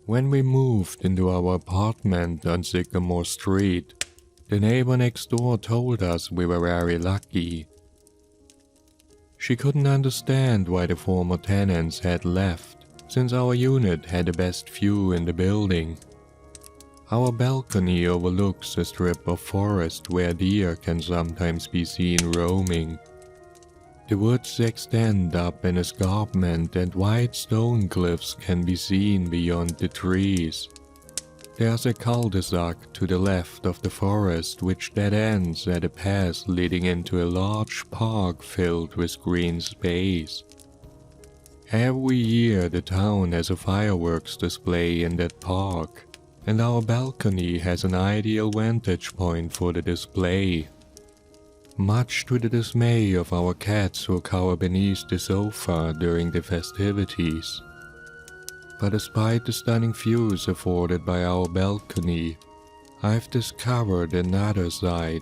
When we moved into our apartment on Sycamore Street, the neighbor next door told us we were very lucky. She couldn't understand why the former tenants had left, since our unit had the best view in the building. Our balcony overlooks a strip of forest where deer can sometimes be seen roaming. The woods extend up an escarpment and white stone cliffs can be seen beyond the trees. There's a cul-de-sac to the left of the forest which dead ends at a path leading into a large park filled with green space. Every year the town has a fireworks display in that park, and our balcony has an ideal vantage point for the display. Much to the dismay of our cats who cower beneath the sofa during the festivities. But despite the stunning views afforded by our balcony, I've discovered another side.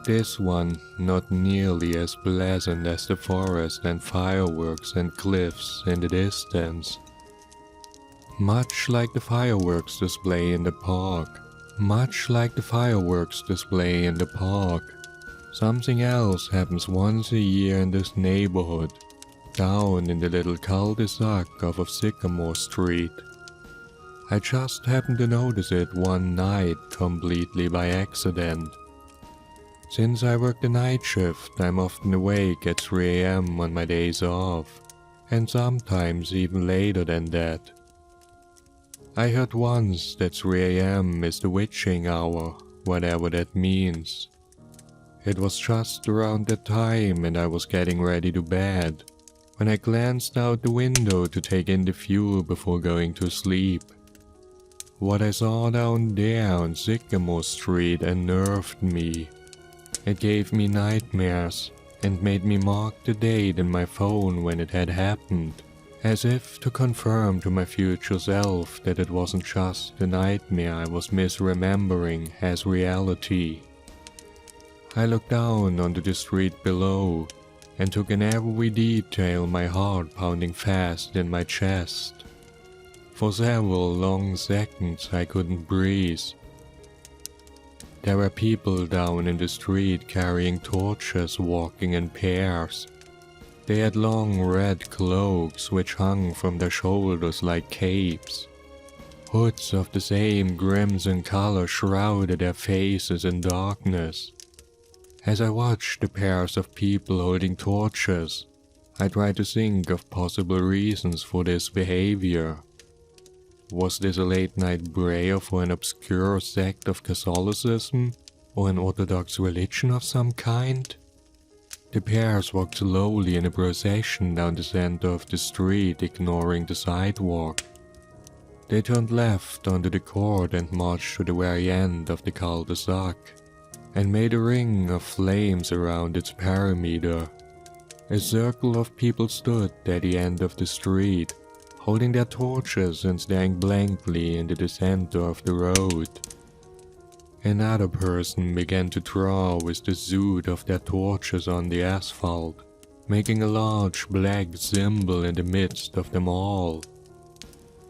This one not nearly as pleasant as the forest and fireworks and cliffs in the distance. Much like the fireworks display in the park, something else happens once a year in this neighborhood, down in the little cul-de-sac off of Sycamore Street. I just happened to notice it one night completely by accident. Since I work the night shift, I'm often awake at 3 AM on my days off, and sometimes even later than that. I heard once that 3 AM is the witching hour, whatever that means. It was just around that time and I was getting ready to bed, when I glanced out the window to take in the view before going to sleep. What I saw down there on Sycamore Street unnerved me. It gave me nightmares and made me mark the date in my phone when it had happened, as if to confirm to my future self that it wasn't just a nightmare I was misremembering as reality. I looked down onto the street below and took in every detail, my heart pounding fast in my chest. For several long seconds I couldn't breathe. There were people down in the street carrying torches, walking in pairs. They had long red cloaks which hung from their shoulders like capes. Hoods of the same crimson color shrouded their faces in darkness. As I watched the pairs of people holding torches, I tried to think of possible reasons for this behavior. Was this a late-night prayer for an obscure sect of Catholicism, or an Orthodox religion of some kind? The pairs walked slowly in a procession down the center of the street, ignoring the sidewalk. They turned left onto the court and marched to the very end of the cul-de-sac, and made a ring of flames around its perimeter. A circle of people stood at the end of the street, holding their torches and staring blankly into the center of the road. Another person began to draw with the soot of their torches on the asphalt, making a large black symbol in the midst of them all.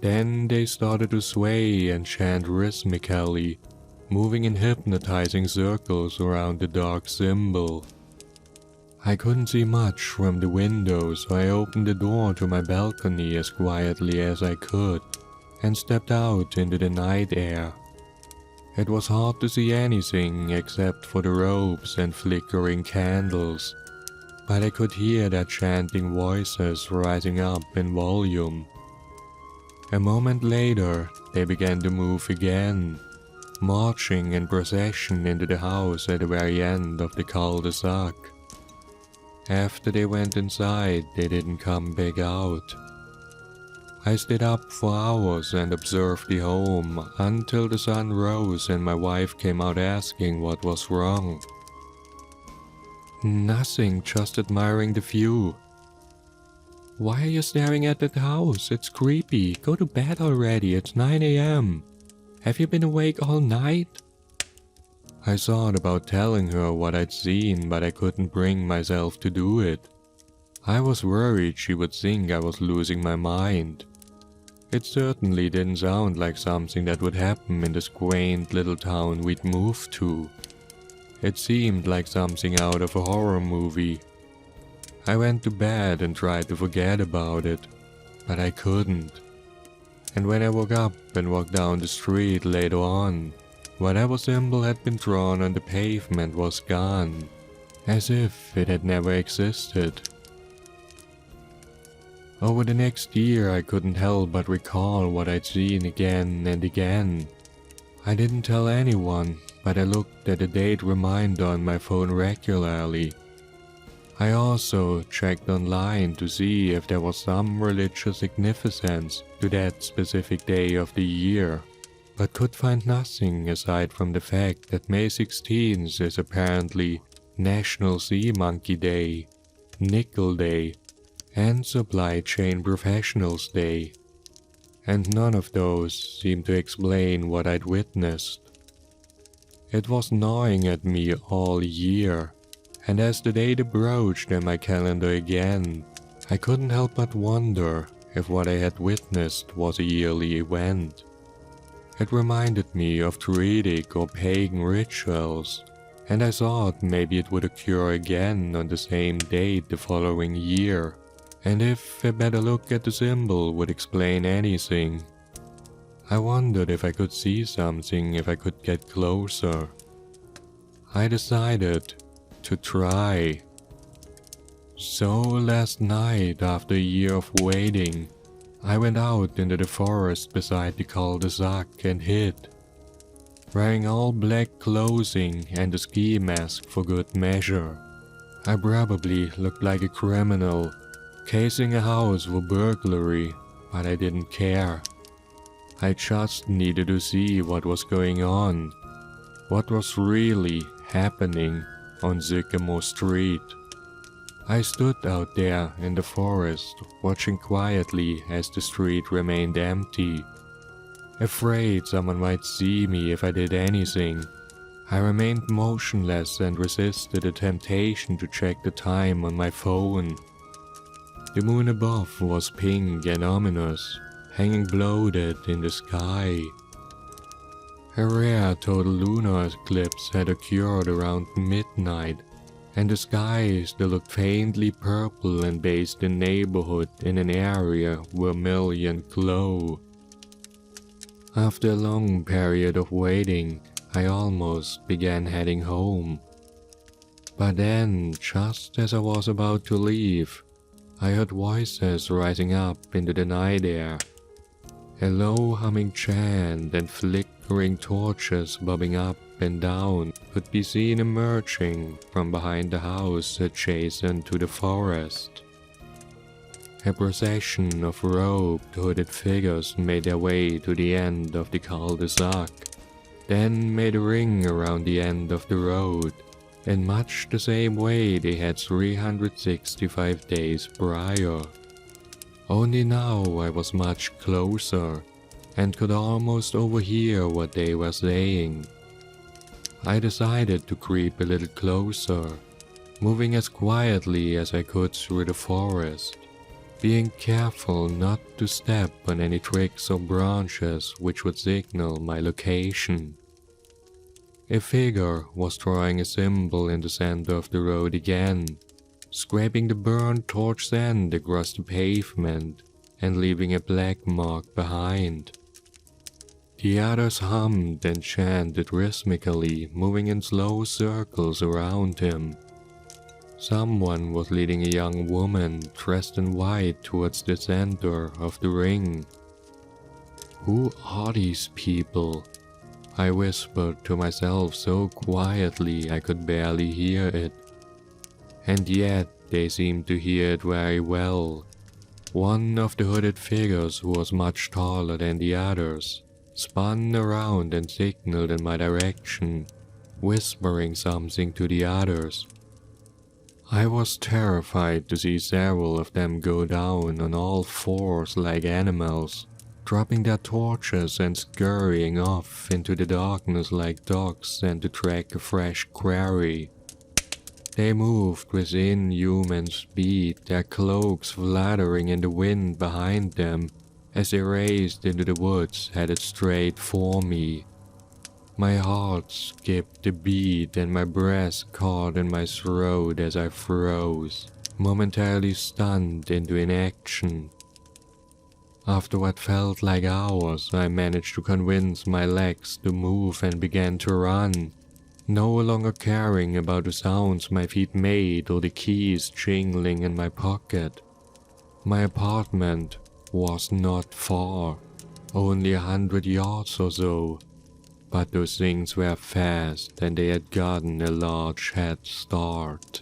Then they started to sway and chant rhythmically, moving in hypnotizing circles around the dark symbol. I couldn't see much from the window, so I opened the door to my balcony as quietly as I could and stepped out into the night air. It was hard to see anything except for the ropes and flickering candles, but I could hear their chanting voices rising up in volume. A moment later, they began to move again, marching in procession into the house at the very end of the cul-de-sac. After they went inside, they didn't come back out. I stayed up for hours and observed the home until the sun rose and my wife came out asking what was wrong. Nothing, just admiring the view. Why are you staring at that house? It's creepy. Go to bed already, it's 9 AM. Have you been awake all night? I thought about telling her what I'd seen, but I couldn't bring myself to do it. I was worried she would think I was losing my mind. It certainly didn't sound like something that would happen in this quaint little town we'd moved to. It seemed like something out of a horror movie. I went to bed and tried to forget about it, but I couldn't. And when I woke up and walked down the street later on, whatever symbol had been drawn on the pavement was gone, as if it had never existed. Over the next year I couldn't help but recall what I'd seen again and again. I didn't tell anyone, but I looked at the date reminder on my phone regularly. I also checked online to see if there was some religious significance to that specific day of the year, but could find nothing aside from the fact that May 16th is apparently National Sea Monkey Day, Nickel Day, and Supply Chain Professionals Day, and none of those seemed to explain what I'd witnessed. It was gnawing at me all year, and as the date approached in my calendar again, I couldn't help but wonder if what I had witnessed was a yearly event. It reminded me of Druidic or pagan rituals, and I thought maybe it would occur again on the same date the following year, and if a better look at the symbol would explain anything. I wondered if I could see something if I could get closer. I decided to try. So last night, after a year of waiting, I went out into the forest beside the cul-de-sac and hid. Wearing all black clothing and a ski mask for good measure, I probably looked like a criminal, casing a house for burglary, but I didn't care. I just needed to see what was going on, what was really happening on Sycamore Street. I stood out there in the forest, watching quietly as the street remained empty. Afraid someone might see me if I did anything, I remained motionless and resisted the temptation to check the time on my phone. The moon above was pink and ominous, hanging bloated in the sky. A rare total lunar eclipse had occurred around midnight, and the sky still looked faintly purple and bathed the neighborhood in an area vermilion glow. After a long period of waiting, I almost began heading home. But then, just as I was about to leave, I heard voices rising up into the night air. A low humming chant and flickering torches bobbing up and down could be seen emerging from behind the house adjacent to the forest. A procession of robed, hooded figures made their way to the end of the cul-de-sac, then made a ring around the end of the road, in much the same way they had 365 days prior. Only now I was much closer, and could almost overhear what they were saying. I decided to creep a little closer, moving as quietly as I could through the forest, being careful not to step on any twigs or branches which would signal my location. A figure was drawing a symbol in the center of the road again, scraping the burnt torch sand across the pavement and leaving a black mark behind. The others hummed and chanted rhythmically, moving in slow circles around him. Someone was leading a young woman dressed in white towards the center of the ring. "Who are these people?" I whispered to myself so quietly I could barely hear it. And yet they seemed to hear it very well. One of the hooded figures, who was much taller than the others, spun around and signaled in my direction, whispering something to the others. I was terrified to see several of them go down on all fours like animals, dropping their torches and scurrying off into the darkness like dogs sent to track a fresh quarry. They moved with inhuman speed, their cloaks fluttering in the wind behind them, as they raced into the woods headed straight for me. My heart skipped a beat and my breath caught in my throat as I froze, momentarily stunned into inaction. After what felt like hours, I managed to convince my legs to move and began to run, no longer caring about the sounds my feet made or the keys jingling in my pocket. My apartment was not far, only 100 yards or so, but those things were fast and they had gotten a large head start.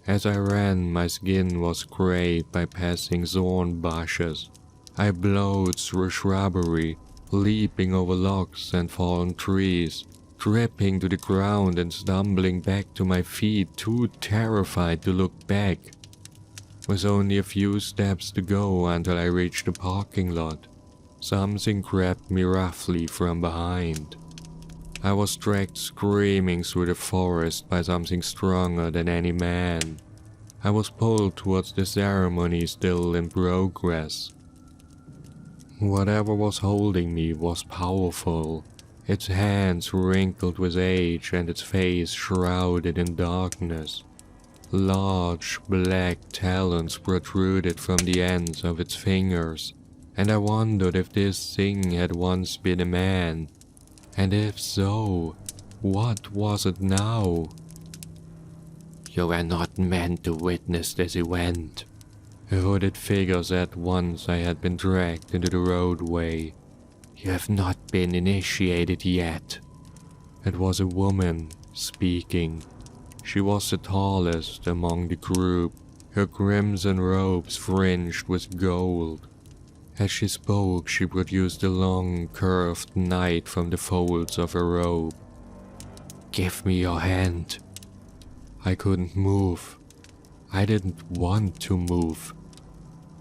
As I ran, my skin was scraped by passing thorn bushes. I blowed through shrubbery, leaping over logs and fallen trees, tripping to the ground and stumbling back to my feet, too terrified to look back. With only a few steps to go until I reached the parking lot, something grabbed me roughly from behind. I was dragged screaming through the forest by something stronger than any man. I was pulled towards the ceremony still in progress. Whatever was holding me was powerful, its hands wrinkled with age and its face shrouded in darkness. Large black talons protruded from the ends of its fingers, and I wondered if this thing had once been a man, and if so, what was it now? "You were not meant to witness this event," a hooded figure said once I had been dragged into the roadway. "You have not been initiated yet." It was a woman speaking. She was the tallest among the group, her crimson robes fringed with gold. As she spoke, she produced a long, curved knife from the folds of her robe. "Give me your hand." I couldn't move. I didn't want to move.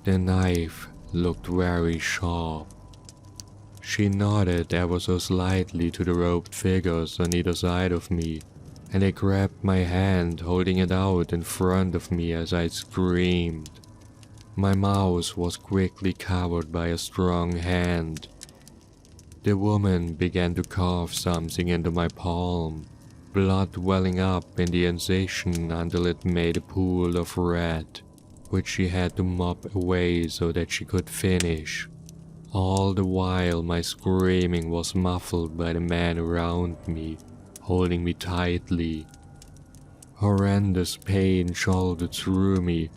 The knife looked very sharp. She nodded ever so slightly to the robed figures on either side of me, and they grabbed my hand, holding it out in front of me as I screamed. My mouth was quickly covered by a strong hand. The woman began to carve something into my palm, blood welling up in the incision until it made a pool of red, which she had to mop away so that she could finish. All the while my screaming was muffled by the man around me, holding me tightly. Horrendous pain shouldered through me,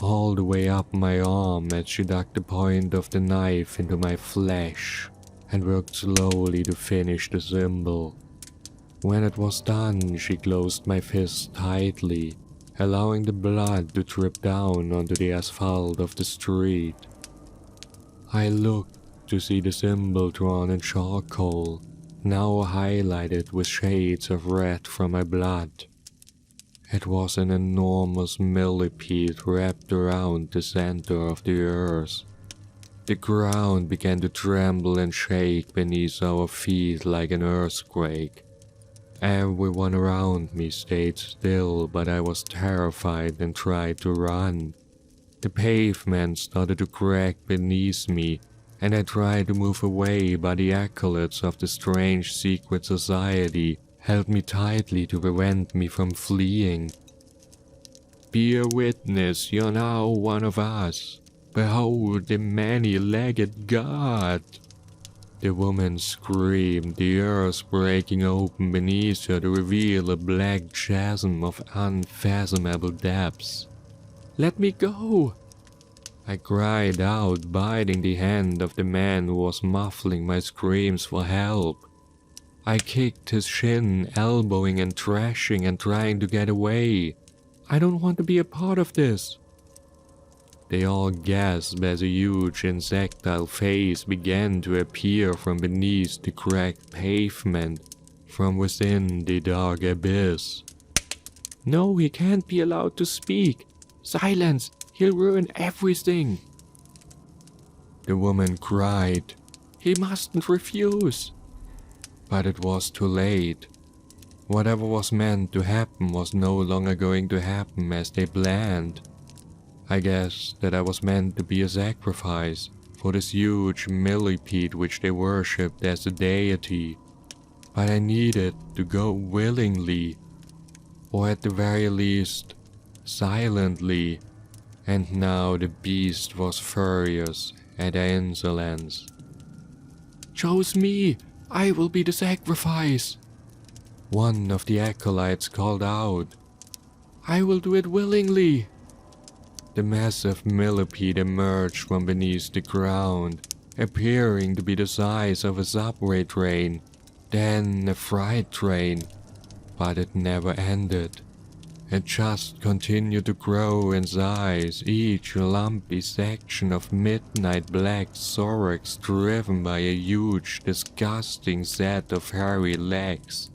all the way up my arm as she dug the point of the knife into my flesh and worked slowly to finish the symbol. When it was done, she closed my fist tightly, allowing the blood to drip down onto the asphalt of the street. I looked to see the symbol drawn in charcoal, now highlighted with shades of red from my blood. It was an enormous millipede wrapped around the center of the earth. The ground began to tremble and shake beneath our feet like an earthquake. Everyone around me stayed still, but I was terrified and tried to run. The pavement started to crack beneath me, and I tried to move away, but the acolytes of the strange secret society held me tightly to prevent me from fleeing. "Be a witness, you're now one of us. Behold the many-legged god." The woman screamed, the earth breaking open beneath her to reveal a black chasm of unfathomable depths. "Let me go!" I cried out, biting the hand of the man who was muffling my screams for help. I kicked his shin, elbowing and thrashing and trying to get away. "I don't want to be a part of this." They all gasped as a huge insectile face began to appear from beneath the cracked pavement, from within the dark abyss. "No, he can't be allowed to speak. Silence! He'll ruin everything." The woman cried, "He mustn't refuse." But it was too late. Whatever was meant to happen was no longer going to happen as they planned. I guess that I was meant to be a sacrifice for this huge millipede which they worshipped as a deity, but I needed to go willingly, or at the very least, silently, and now the beast was furious at their insolence. "Choose me! I will be the sacrifice!" One of the acolytes called out. "I will do it willingly!" The massive millipede emerged from beneath the ground, appearing to be the size of a subway train, then a freight train, but it never ended. It just continued to grow in size, each lumpy section of midnight black thorax driven by a huge, disgusting set of hairy legs.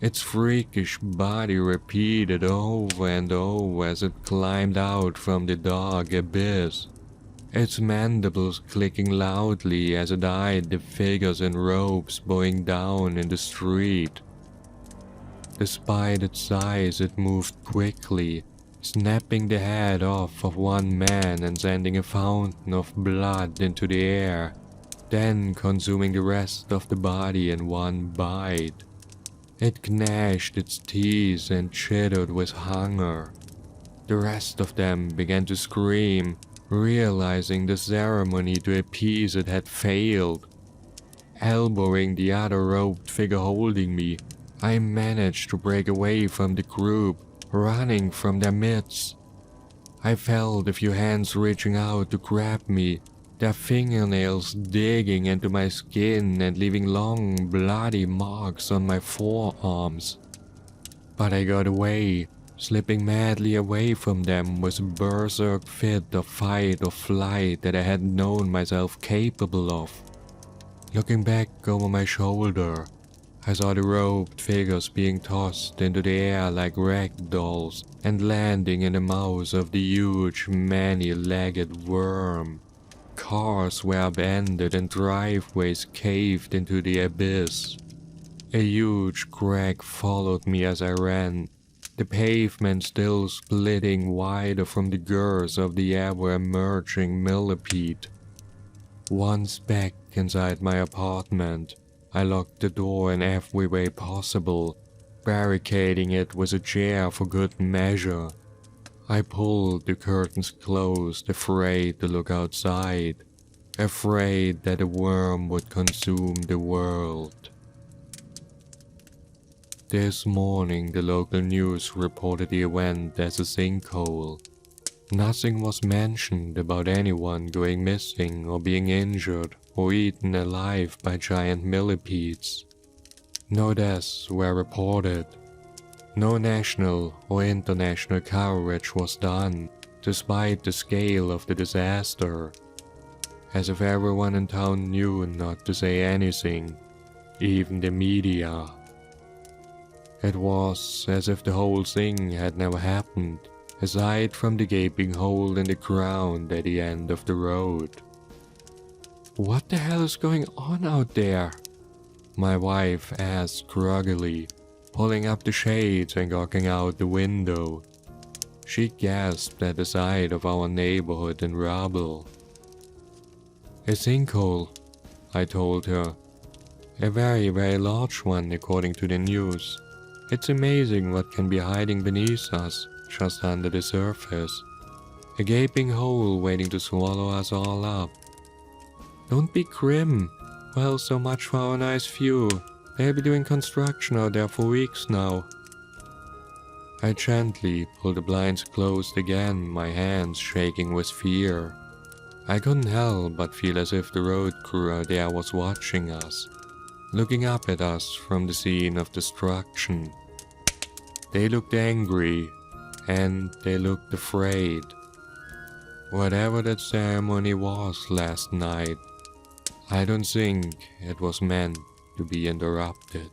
Its freakish body repeated over and over as it climbed out from the dark abyss, its mandibles clicking loudly as it eyed the figures in robes bowing down in the street. Despite its size, it moved quickly, snapping the head off of one man and sending a fountain of blood into the air, then consuming the rest of the body in one bite. It gnashed its teeth and chittered with hunger. The rest of them began to scream, realizing the ceremony to appease it had failed. Elbowing the other robed figure holding me, I managed to break away from the group, running from their midst. I felt a few hands reaching out to grab me, their fingernails digging into my skin and leaving long, bloody marks on my forearms. But I got away, slipping madly away from them with a berserk fit of fight or flight that I hadn't known myself capable of. Looking back over my shoulder, I saw the robed figures being tossed into the air like rag dolls and landing in the mouths of the huge, many-legged worm. Cars were upended and driveways caved into the abyss. A huge crack followed me as I ran, the pavement still splitting wider from the girth of the ever-emerging millipede. Once back inside my apartment, I locked the door in every way possible, barricading it with a chair for good measure. I pulled the curtains closed, afraid to look outside, afraid that a worm would consume the world. This morning, the local news reported the event as a sinkhole. Nothing was mentioned about anyone going missing or being injured or eaten alive by giant millipedes. No deaths were reported. No national or international coverage was done, despite the scale of the disaster, as if everyone in town knew not to say anything, even the media. It was as if the whole thing had never happened, aside from the gaping hole in the ground at the end of the road. "What the hell is going on out there?" my wife asked groggily, pulling up the shades and gawking out the window. She gasped at the sight of our neighborhood in rubble. "A sinkhole," I told her. "A very, very large one according to the news. It's amazing what can be hiding beneath us, just under the surface. A gaping hole waiting to swallow us all up." "Don't be grim. Well, so much for our nice view. They'll be doing construction out there for weeks now." I gently pulled the blinds closed again, my hands shaking with fear. I couldn't help but feel as if the road crew out there was watching us, looking up at us from the scene of destruction. They looked angry, and they looked afraid. Whatever that ceremony was last night, I don't think it was meant to be interrupted.